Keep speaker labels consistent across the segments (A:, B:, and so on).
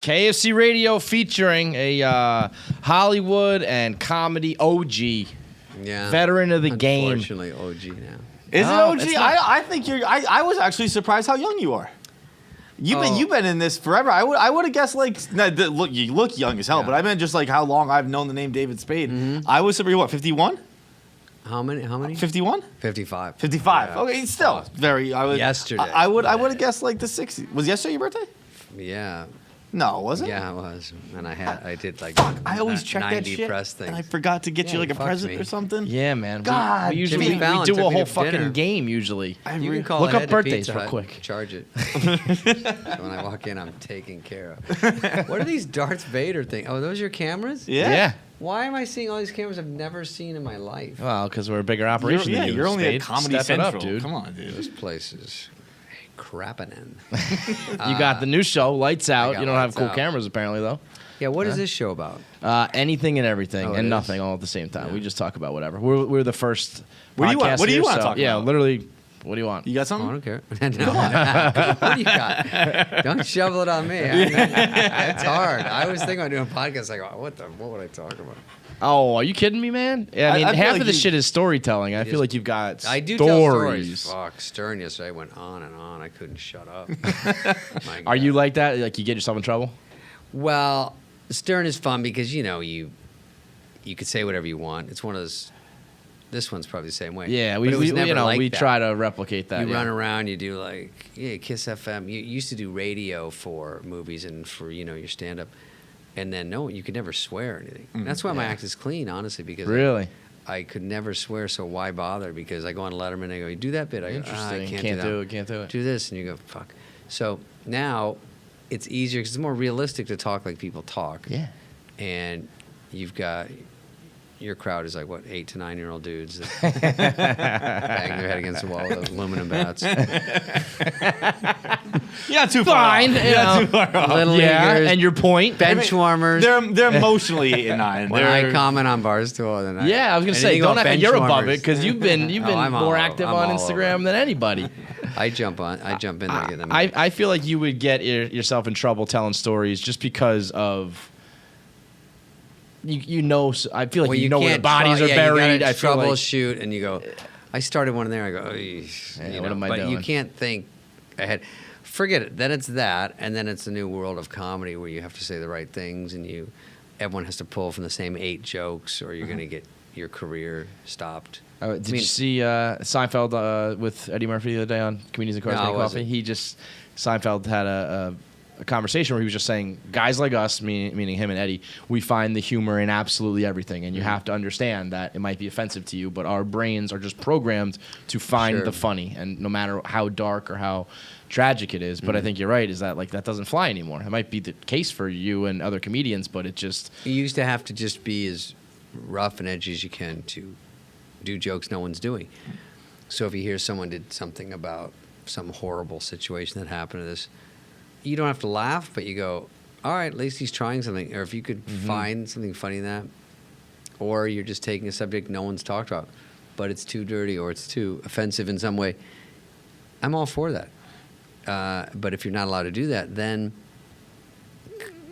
A: KFC Radio featuring a Hollywood and comedy OG, veteran of the game.
B: Unfortunately, OG now.
C: Is it OG? I think you're. I was actually surprised how young you are. You've been in this forever. I would have guessed look, you look young as hell, but I meant just like how long I've known the name David Spade. I was surprised. What, 51?
B: How many?
C: 51?
B: 55.
C: 55.
B: Yeah.
C: Okay, still very.
B: Yesterday.
C: I would have guessed like the 60s. Was yesterday your birthday?
B: Yeah.
C: No, was it?
B: Yeah, it was. And I did like
C: I always check that
B: 90
C: shit,
B: press things.
C: and I forgot to get you like a present or something.
A: Yeah, man.
C: God,
A: we usually
B: Jimmy Fallon
A: we do
B: took
A: a
B: me
A: whole
B: to
A: fucking
B: dinner.
A: game usually.
B: You can call
A: Look up
B: ahead to
A: birthdays
B: Pizza
A: real
B: Hut,
A: quick.
B: Charge it. So when I walk in, I'm taken care of. What are these Darth Vader things? Oh, those your cameras?
A: Yeah.
B: Why am I seeing all these cameras I've never seen in my life?
A: Well, because we're a bigger operation than you.
C: You're only
A: Spade.
C: a Comedy
A: Step it
C: Central.
A: up, dude.
C: Come on, dude.
B: This place is crapping.
A: You got the new show, Lights Out.
B: got
A: You don't have
B: Lights
A: cool
B: Out.
A: cameras apparently though.
B: Yeah, what is this show about?
A: Anything and everything
B: Oh, it
A: and
B: is?
A: nothing all at the same time. We just talk about whatever. We're the first.
C: What do you want?
A: podcast
C: What do you
A: here,
C: want to
A: so,
C: talk
A: Yeah,
C: about?
A: literally. What do you want?
C: You got
B: Oh, I
C: something?
B: don't care. No. What do you got? Don't shovel it on me. It's hard. I was thinking about doing a podcast. Like, what would I talk about?
A: Oh, are you kidding me, man? Yeah, I mean,
C: I feel
A: half
C: like
A: of this
C: you-
A: shit is storytelling. I feel like you've got
B: I do
A: stories.
B: tell stories. Fuck, Stern yesterday went on and on. I couldn't shut up. My
A: Are you
B: God.
A: like that? Like you get yourself in trouble?
B: Well, Stern is fun because you could say whatever you want. It's one of those. This one's probably the same way.
A: Yeah,
B: But it was never like
A: we
B: that.
A: try to replicate that.
B: You
A: yeah.
B: run around, you do like, Kiss FM. You used to do radio for movies and for, your stand-up. And then, no, you could never swear or anything. That's why my act is clean, honestly, because
A: Really?
B: I could never swear, so why bother? Because I go on Letterman and I go, you do that bit. I go,
A: Interesting.
B: I can't
A: Can't
B: do that.
A: Can't do it.
B: Do this, and you go, fuck. So now it's easier because it's more realistic to talk like people talk.
A: Yeah.
B: And you've got... Your crowd is like, 8 to 9-year-old dudes that bang their head against the wall with aluminum bats.
C: Yeah, too
A: Fine.
C: far. Yeah, too far off.
B: Little leaguers,
A: and your point.
B: bench warmers.
C: They're emotionally 8 and 9.
B: When I comment on Barstool, then
A: Yeah, I was gonna say,
B: anything
A: don't
B: about
A: act like
B: bench
A: you're above
B: warmers.
A: it because you've been
B: I'm all
A: more
B: over-
A: active
B: I'm
A: on
B: all
A: Instagram
B: over.
A: than anybody.
B: I jump in there, get them.
A: I feel like you would get yourself in trouble telling stories just because of you know. I feel like you know where the bodies are buried. I feel like
B: troubleshoot, and you go. I started one in there. I go,
A: what am I
B: but
A: doing?
B: you can't think ahead. Forget it. Then it's that, and then it's the new world of comedy where you have to say the right things, and everyone has to pull from the same 8 jokes, or you're going to get your career stopped.
A: Did you see Seinfeld with Eddie Murphy the other day on Comedians and Cars
B: No,
A: Getting
B: I wasn't.
A: Coffee? Seinfeld had a conversation where he was just saying, guys like us, meaning him and Eddie, we find the humor in absolutely everything, and you have to understand that it might be offensive to you, but our brains are just programmed to find
B: Sure.
A: the funny, and no matter how dark or how tragic it is. But I think you're right, is that like that doesn't fly anymore. It might be the case for you and other comedians, but it just...
B: You used to have to just be as rough and edgy as you can to do jokes no one's doing. So if you hear someone did something about some horrible situation that happened to this, you don't have to laugh, but you go, all right, at least he's trying something. Or if you could find something funny in that, or you're just taking a subject no one's talked about, but it's too dirty or it's too offensive in some way, I'm all for that. But if you're not allowed to do that, then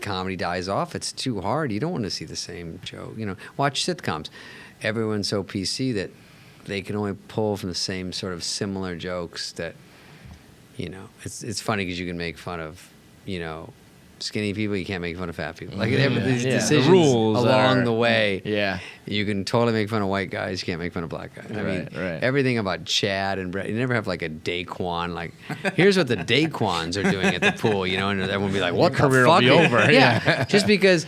B: comedy dies off. It's too hard. You don't want to see the same joke. Watch sitcoms. Everyone's so PC that they can only pull from the same sort of similar jokes that, it's funny because you can make fun of, skinny people. You can't make fun of fat people. Like these decisions
A: The rules
B: along
A: are-
B: the way.
A: Yeah.
B: You can totally make fun of white guys. You can't make fun of black guys. I mean,
A: Right.
B: everything about Chad and Brett. You never have like a Daquan. Like, here's what the Daquans are doing at the pool, and everyone will be like, what
A: Your
B: the
A: career will
B: fuck?
A: be over.
B: Yeah. Just because,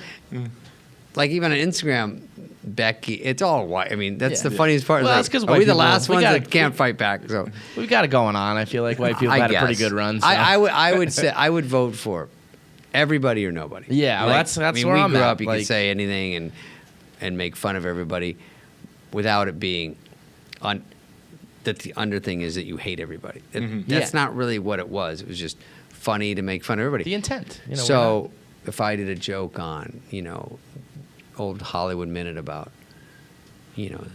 B: like, even on Instagram, Becky, it's all white. I mean, that's the funniest part.
A: Well,
B: Like,
A: that's 'cause
B: are
A: white
B: we the
A: people-
B: last
A: we
B: ones
A: gotta-
B: that can't fight back? So
A: We've got it going on. I feel like white people had a pretty good run. So.
B: I would say I would vote for everybody or nobody.
A: Yeah, well, that's
B: I mean,
A: where
B: we
A: I'm
B: grew
A: at,
B: up. You
A: like-
B: could say anything and make fun of everybody without it being on. That the under thing is that you hate everybody. That's not really what it was. It was just funny to make fun of everybody.
A: The intent.
B: So if I did a joke on old Hollywood Minute about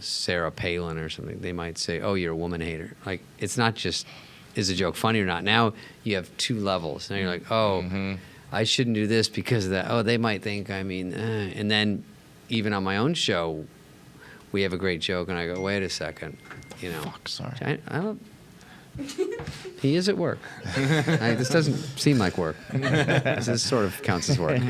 B: Sarah Palin or something, they might say, oh, you're a woman hater. Like, it's not just, is the joke funny or not? Now you have 2 levels. Now you're like, oh, I shouldn't do this because of that. Oh, they might think, and then even on my own show, we have a great joke, and I go, wait a second,
A: Fuck, sorry.
B: I don't. He is at work. This doesn't seem like work. This sort of counts as work.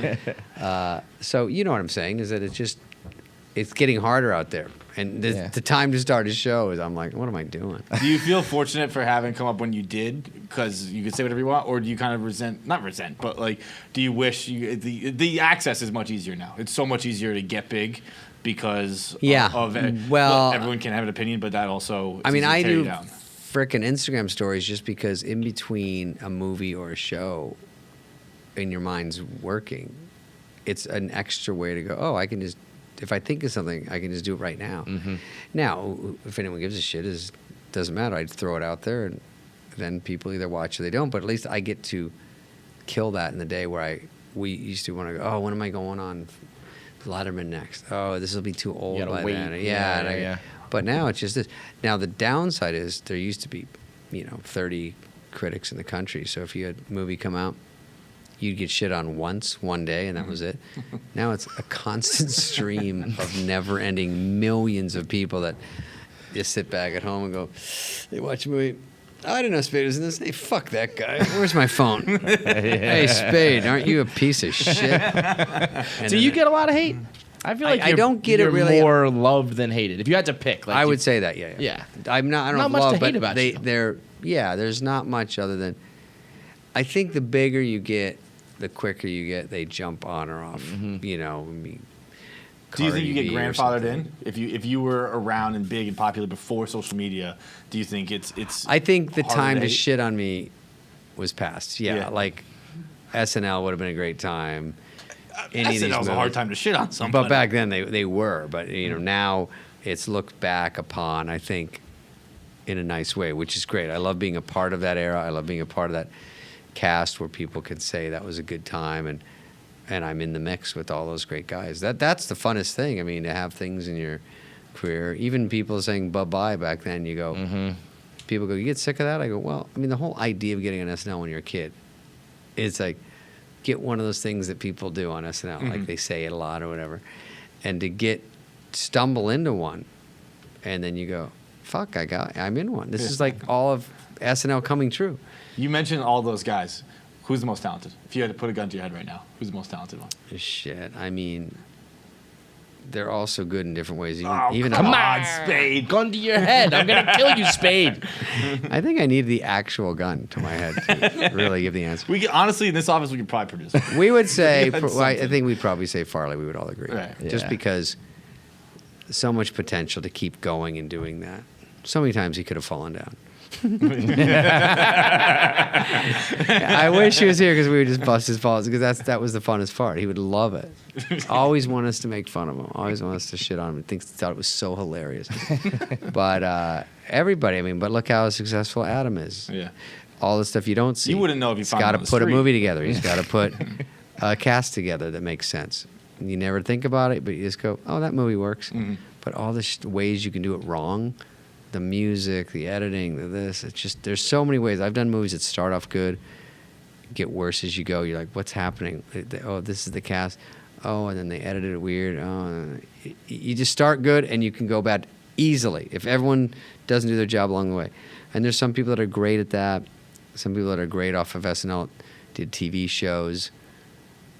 B: So you know what I'm saying is that it's getting harder out there. And the time to start a show is I'm like, what am I doing?
C: Do you feel fortunate for having come up when you did? Because you could say whatever you want, or do you kind of not resent, but like, do you wish the access is much easier now? It's so much easier to get big because of everyone can have an opinion, but that also
B: I
C: tear you
B: do
C: down.
B: frickin' Instagram stories just because in between a movie or a show, in your mind's working, it's an extra way to go. Oh, I can just. If I think of something, I can just do it right now.
A: Mm-hmm.
B: Now, if anyone gives a shit, it doesn't matter. I'd throw it out there, and then people either watch or they don't. But at least I get to kill that in the day where we used to want to go, oh, when am I going on Letterman next? Oh, this will be too old
A: You gotta
B: by
A: wait.
B: then.
A: Yeah.
B: But now it's just this. Now, the downside is there used to be, 30 critics in the country. So if you had a movie come out, you'd get shit on once, one day, and that was it. Now it's a constant stream of never-ending millions of people that just sit back at home and go, they watch a movie. Oh, I didn't know Spade was in this. Hey, fuck that guy. Where's my phone? Hey, Spade, aren't you a piece of shit?
A: Do you get a lot of hate? I feel like
B: I don't get it really.
A: More loved than hated. If you had to pick, like
B: I would say that, yeah.
A: Yeah.
B: I don't know
A: Not
B: if
A: much
B: love,
A: to
B: but
A: hate about you.
B: there's not much other than, I think the bigger you get, the quicker you get, they jump on or off.
A: Mm-hmm.
C: Do you think you get grandfathered in if you were around and big and popular before social media? Do you think it's?
B: I think the
C: harder
B: time to
C: hate?
B: shit on me was past. Yeah, like SNL would have been a great time. Any of these
C: SNL's a hard
B: movies.
C: time to shit on somebody.
B: But back then they were. But now it's looked back upon, I think, in a nice way, which is great. I love being a part of that era. I love being a part of that cast where people could say that was a good time, and I'm in the mix with all those great guys. That's the funnest thing. I mean, to have things in your career. Even people saying bye-bye back then, you go, people go, you get sick of that? I go, well, I mean, the whole idea of getting on SNL when you're a kid, it's like, get one of those things that people do on SNL, like they say it a lot or whatever, and to stumble into one, and then you go, fuck, I'm in one. This is like all of SNL coming true.
C: You mentioned all those guys. Who's the most talented? If you had to put a gun to your head right now, who's the most talented one?
B: Shit, I mean, they're all so good in different ways.
A: Come on, Spade. Gun to your head. I'm going to kill you, Spade.
B: I think I need the actual gun to my head to really give the answer.
C: We could, honestly, in this office, we could probably produce it.
B: We would say,
C: That's
B: I
C: something.
B: think we'd probably say Farley. We would all agree.
C: Right.
B: Just
A: Yeah.
B: because so much potential to keep going and doing that. So many times he could have fallen down. I wish he was here because we would just bust his balls because that was the funnest part. He would love it. Always want us to make fun of him. Always want us to shit on him. Thought it was so hilarious. But everybody, but look how successful Adam is.
C: Yeah.
B: All the stuff you don't see.
C: You wouldn't know if you
B: He's
C: found him
B: got to
C: on the
B: put a
C: street.
B: movie together. He's got to put a cast together that makes sense. You never think about it, but you just go, oh, that movie works. But all the ways you can do it wrong, the music, the editing, it's just, there's so many ways. I've done movies that start off good, get worse as you go. You're like, what's happening? Oh, this is the cast. Oh, and then they edited it weird. Oh, you just start good and you can go bad easily if everyone doesn't do their job along the way. And there's some people that are great at that. Some people that are great off of SNL, did TV shows.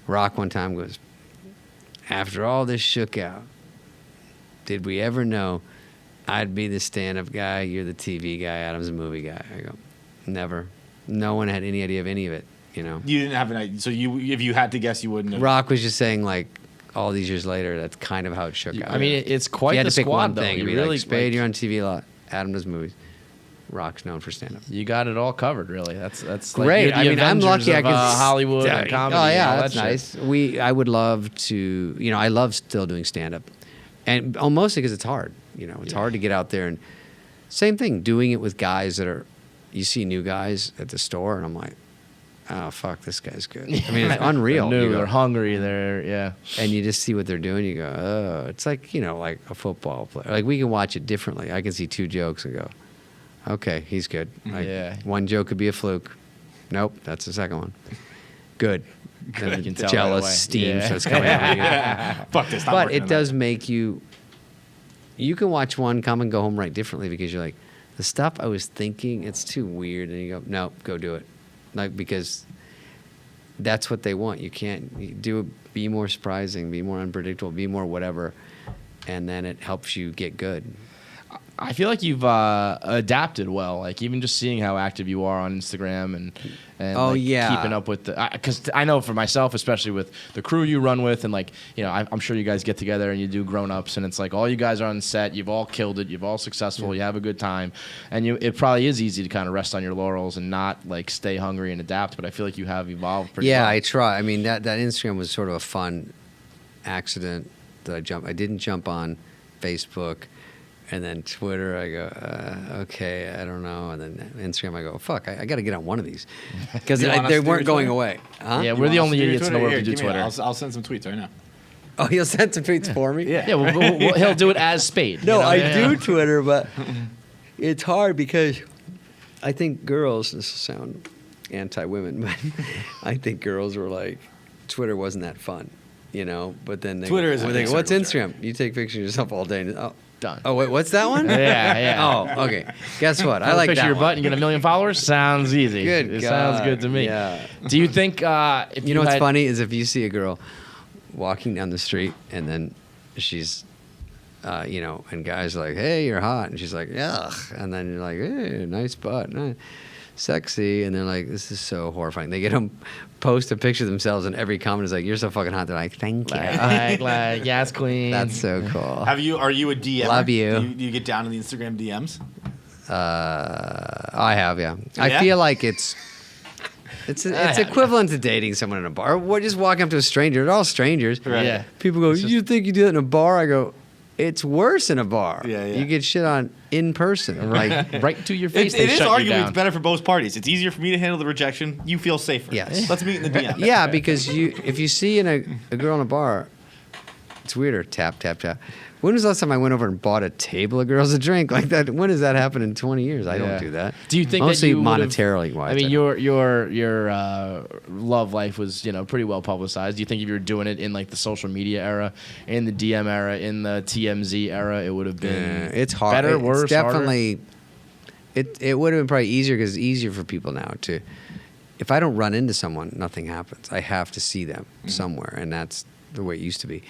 B: Rock one time goes, after all this shook out, did we ever know I'd be the stand-up guy, you're the TV guy, Adam's a movie guy? I go, never. No one had any idea of any of it,
C: You didn't have an idea. So if you had to guess, you wouldn't have.
B: Rock was just saying, like, all these years later, that's kind of how it shook out.
A: I mean, it's
B: If
A: quite
B: you had
A: the
B: to pick
A: squad,
B: one
A: though.
B: thing,
A: You
B: it'd be
A: really,
B: like, Spade,
A: like,
B: you're on TV a lot. Adam does movies. Rock's known for stand-up.
A: you got it all covered, really. That's
B: Great.
A: Like, you're the
B: I'm
A: Avengers
B: lucky I
A: of,
B: can
A: Hollywood and comedy.
B: Oh yeah,
A: and all
B: that's
A: that shit.
B: nice. I would love to. I love still doing stand-up, and mostly because it's hard. It's hard to get out there and same thing. Doing it with guys that are, you see new guys at the store, and I'm like, oh fuck, this guy's good. I mean, it's unreal.
A: They're
B: You
A: new,
B: go-
A: they're hungry. They're
B: and you just see what they're doing. You go, oh, it's like like a football player. Like we can watch it differently. I can see two jokes and go, okay, he's good. Like,
A: Yeah.
B: one joke could be a fluke. Nope, that's the second one. Good. And
A: You can tell right
B: jealous
A: away.
B: steam
A: Yeah.
B: starts coming out of you.
C: Fuck this. Not
B: But
C: working
B: it
C: on
B: does
C: that.
B: make you. You can watch one come and go home right differently because you're like, the stuff I was thinking, it's too weird, and you go, no, go do it, like because that's what they want. You can't be more surprising, be more unpredictable, be more whatever, and then it helps you get good.
A: I feel like you've adapted well. Like even just seeing how active you are on Instagram and
B: Oh,
A: like,
B: yeah.
A: keeping up with the because I know for myself, especially with the crew you run with, and like I'm sure you guys get together and you do grown ups, and it's like all you guys are on set. You've all killed it. You've all successful. You have a good time, and it probably is easy to kind of rest on your laurels and not like stay hungry and adapt. But I feel like you have evolved pretty
B: Yeah,
A: well.
B: I try. I mean, that Instagram was sort of a fun accident that I didn't jump on Facebook. And then Twitter, I go, okay, I don't know. And then Instagram, I go, fuck, I got to get on one of these. Because
C: You want us
B: they
C: to do
B: weren't
C: your
B: going
C: Twitter?
B: away. Huh?
A: Yeah,
C: You
A: we're
C: want
A: the
C: us
A: only
C: to do your
A: idiots in the
C: Twitter?
A: world who do
C: Here, give me
A: Twitter.
C: it. I'll send some tweets right now.
B: Oh, he'll send some tweets for me?
C: Yeah.
A: Yeah, well, he'll do it as Spade.
B: No,
A: you know?
B: I
A: Yeah.
B: do Twitter, but it's hard because I think girls, this will sound anti-women, but I think girls were like, Twitter wasn't that fun, But then they
C: Twitter is a
B: they
C: big
B: go, what's
C: circle
B: Instagram? You take pictures of yourself all day. And,
A: Done.
B: Oh, wait, what's that one?
A: Yeah.
B: Oh, okay. Guess what? I
A: Have a
B: like
A: picture
B: that
A: of your
B: one.
A: butt and you get 1 million followers. Sounds easy.
B: Good
A: It
B: God,
A: sounds good to me.
B: yeah.
A: Do you think if
B: You know what's
A: had-
B: funny is if you see a girl walking down the street and then she's, and guys are like, hey, you're hot. And she's like, ugh. And then you're like, hey, nice butt. Sexy. And they're like, this is so horrifying. They get them post a picture of themselves and every comment is like, you're so fucking hot. They're like, thank you.
A: like yes, queen.
B: That's so cool.
C: Are you a DM?
B: Love you.
C: Do you get down to the Instagram DMs?
B: I have, yeah. I
C: Yeah?
B: feel like it's equivalent to dating someone in a bar. Or just walking up to a stranger. They're all strangers.
C: Right.
A: Yeah.
B: People go, you think you do that in a bar? I go, it's worse in a bar.
C: Yeah, yeah.
B: You get shit on in person. Like,
A: right to your face.
C: It
A: they
C: is
A: shut you
C: arguably
A: down.
C: it's better for both parties. It's easier for me to handle the rejection. You feel safer.
B: Yes.
C: Let's meet in the DM.
B: yeah, because if you see a girl in a bar, it's weirder. Tap, tap, tap. When was the last time I went over and bought a table of girls a drink like that? When has that happened in 20 years? I
A: Yeah.
B: don't do that.
A: Do you think
B: mostly
A: that you would've-
B: monetarily wise?
A: I mean, your love life was pretty well publicized. Do you think if you were doing it in like the social media era, in the DM era, in the TMZ era, it would have been
B: it's hard.
A: better, worse,
B: It's definitely. It would have been probably easier because it's easier for people now to. If I don't run into someone, nothing happens. I have to see them somewhere, and that's the way it used to be.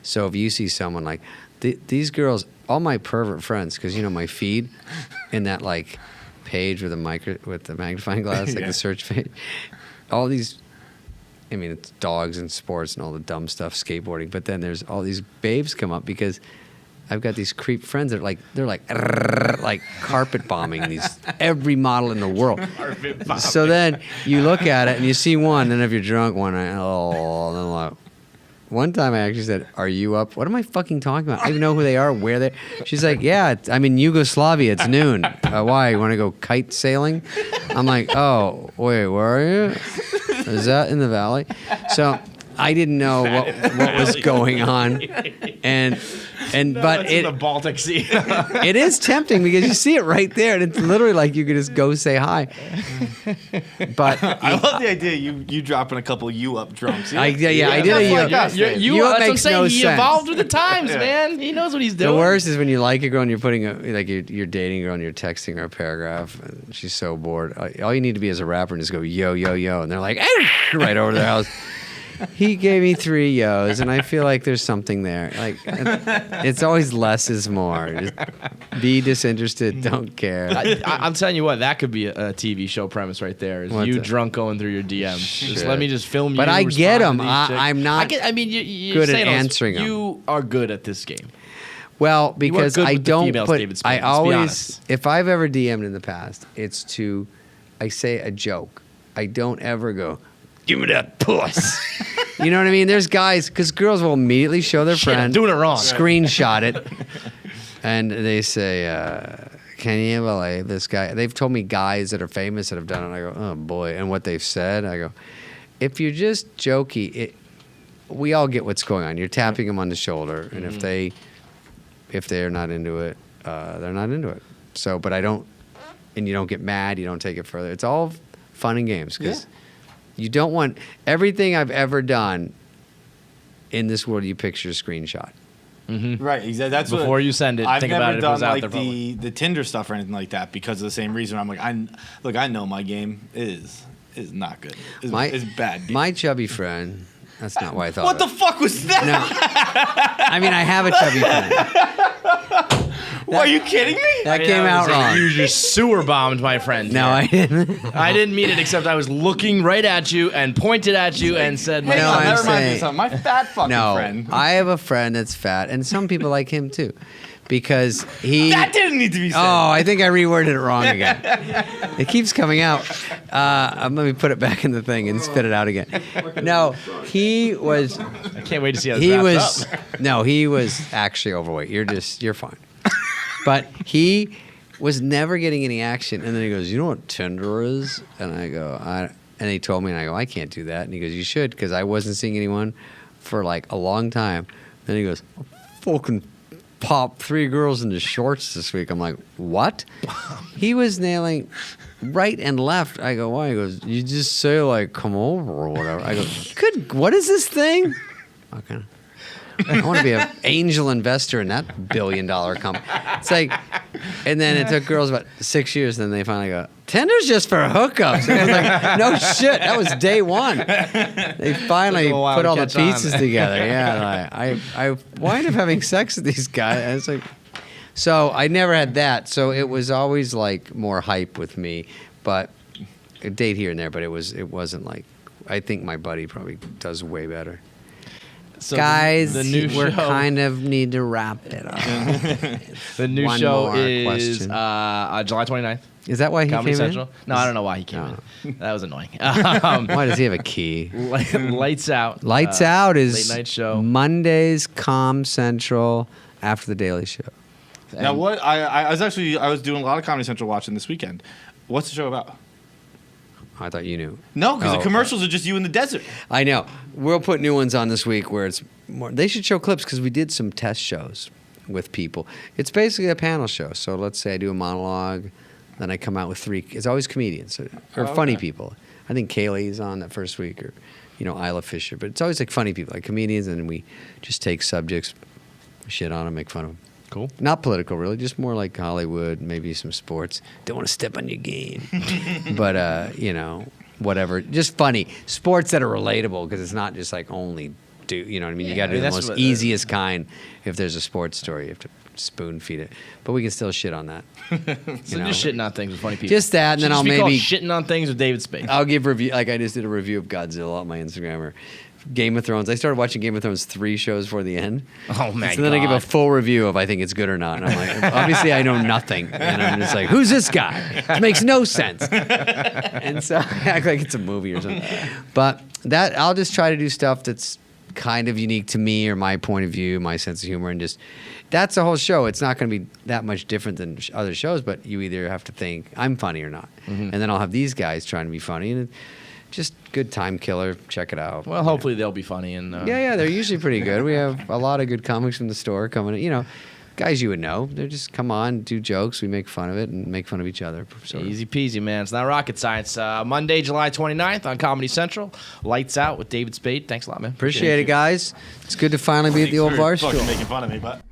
B: So if you see someone like these girls, all my pervert friends, because my feed in that like page with the magnifying glass, like
C: Yeah.
B: the search page, all these. I mean, it's dogs and sports and all the dumb stuff, skateboarding. But then there's all these babes come up because I've got these creep friends that they're like carpet bombing these every model in the world. So then you look at it and you see one, and if you're drunk, then I'm like. One time I actually said, "Are you up? What am I fucking talking about? I don't even know who they are, where they." She's like, "Yeah, I'm in Yugoslavia. It's noon. Why? You want to go kite sailing?" I'm like, "Oh, wait, where are you? Is that in the valley?" So I didn't know what was going on, but
A: it's in the Baltic Sea.
B: it is tempting because you see it right there, and it's literally like you could just go say hi. But
C: I love the idea you dropping a couple you up drunks.
B: I did a you.
C: like us, man.
A: You that's what I'm
B: makes
A: saying.
B: no
A: He
B: sense.
A: evolved with the times, man. He knows what he's doing.
B: The worst is when you like a girl and you're putting you're dating a girl and you're texting her a paragraph and she's so bored. All you need to be as a rapper and just go yo yo yo, and they're like right over their house. He gave me 3 yos, and I feel like there's something there. Like it's always less is more. Just be disinterested, don't care.
A: I'm telling you what, that could be a TV show premise right there. Is
B: What's
A: you
B: that?
A: drunk going through your DMs? Just
B: Shit.
A: let me just film you.
B: But I
A: respond
B: get
A: to
B: 'em.
A: these chicks.
B: I'm not
A: I mean, you
B: good at
A: say those-
B: answering 'em.
A: You are good at this game.
B: Well, because
A: good
B: I
A: with the
B: don't
A: females,
B: put.
A: David Spade,
B: I
A: let's be
B: always,
A: honest.
B: if I've ever DM'd in the past, it's I say a joke. I don't ever go, give me that puss. You know what I mean? There's guys, because girls will immediately show their
A: Shit, I'm
B: friend,
A: doing it wrong.
B: screenshot it, and they say, can you believe this guy? They've told me guys that are famous that have done it. I go, oh boy. And what they've said, I go, if you're just jokey, we all get what's going on. You're tapping them on the shoulder, and if they're not into it, they're not into it. So, but I don't, and you don't get mad. You don't take it further. It's all fun and games because You don't want everything I've ever done in this world. You picture a screenshot.
C: Right, exactly. That's
A: Before
C: what,
A: you send it,
C: I've
A: think
C: never
A: about it if it
C: done
A: was out
C: like
A: there public.
C: the Tinder stuff or anything like that because of the same reason. I'm like, I know my game is not good. It's bad.
B: My chubby friend. That's not why I thought.
C: What
B: of
C: the
B: it.
C: fuck was that?
B: No. I mean, I have a chubby friend.
C: Are you kidding me?
B: That came out wrong.
A: You just sewer bombed my friend.
B: No, I didn't.
A: I didn't mean it, except I was looking right at you and pointed at you and said,
C: Hang
B: No,
C: on,
B: I'm
C: that reminds me
B: saying-
C: of something. My fat fucking
B: No,
C: friend.
B: I have a friend that's fat, and some people like him too, because he.
C: That didn't need to be said.
B: Oh, I think I reworded it wrong again. It keeps coming out. Let me put it back in the thing and spit it out again. No, he was.
A: I can't wait to see how this
B: He
A: wraps
B: was.
A: up.
B: No, he was actually overweight. You're fine. But he was never getting any action, and then he goes, "You know what Tinder is?" And I go, and he told me, and I go, "I can't do that." And he goes, "You should," because I wasn't seeing anyone for like a long time. Then he goes, "Fucking pop 3 girls into shorts this week." I'm like, "What?" He was nailing right and left. I go, "Why?" He goes, "You just say like come over or whatever." I go, "Good. What is this thing?" Okay. I want to be an angel investor in that $1 billion company. It's like, and then it took girls about 6 years, and then they finally go, Tinder's just for hookups. And I was like, no shit, that was day one. They finally
A: Took a while
B: put
A: to
B: all the
A: catch on.
B: pieces together. Yeah, I wind up having sex with these guys. And it's like, so I never had that. So it was always like more hype with me, but a date here and there. But it wasn't like. I think my buddy probably does way better.
A: So
B: Guys,
A: the new
B: we're
A: show,
B: kind of need to wrap it up.
A: the new
B: One
A: show
B: more
A: is
B: question.
A: July 29th.
B: Is that why he
A: Comedy
B: came
A: Central. No, I don't know why he came
B: Oh.
A: in. That was annoying.
B: in? Why does he have a key?
A: Lights Out.
B: Lights Out is
A: late night show.
B: Mondays, Central, after the Daily Show.
C: Now what? I was doing a lot of Comedy Central watching this weekend. What's the show about?
B: I thought you knew.
C: No, because
B: Oh,
C: the commercials are just you in the desert.
B: I know. We'll put new ones on this week where it's more. They should show clips because we did some test shows with people. It's basically a panel show. So let's say I do a monologue, then I come out with 3. It's always comedians or funny
C: okay.
B: people. I think Kaylee's on that first week, or Isla Fisher. But it's always like funny people, like comedians, and we just take subjects, shit on them, make fun of them.
A: Cool.
B: Not political, really. Just more like Hollywood, maybe some sports. Don't want to step on your game. But, whatever. Just funny. Sports that are relatable because it's not just like only do, you know what I mean? You got to do the
A: that's
B: most
A: what-
B: easiest kind. If there's a sports story, you have to spoon feed it. But we can still shit on that.
A: So just shitting on things with funny people.
B: Just that, and then
A: Should
B: I'll
A: just be called
B: maybe
A: shitting on things with David Spade.
B: I'll give review. Like I just did a review of Godzilla on my Instagram or Game of Thrones. I started watching Game of Thrones 3 shows before the end.
A: Oh my
B: So then I give a
A: God.
B: full review of I think it's good or not. And I'm like, obviously I know nothing. And I'm just like, who's this guy? It makes no sense. And so I act like it's a movie or something. But that I'll just try to do stuff that's kind of unique to me or my point of view, my sense of humor, and just that's the whole show. It's not going to be that much different than other shows, but you either have to think I'm funny or not. And then I'll have these guys trying to be funny, and just good time killer. Check it out.
A: Well, hopefully they'll be funny. And
B: Yeah, they're usually pretty good. We have a lot of good comics from the store coming in. Guys you would know. They just come on, do jokes. We make fun of it and make fun of each other. So
A: Easy peasy, man. It's not rocket science. Monday, July 29th on Comedy Central. Lights Out with David Spade. Thanks a lot, man.
B: appreciate it, guys. It's good to finally be at the old
C: Thanks for
B: Barstool.
C: fucking making fun of me, but.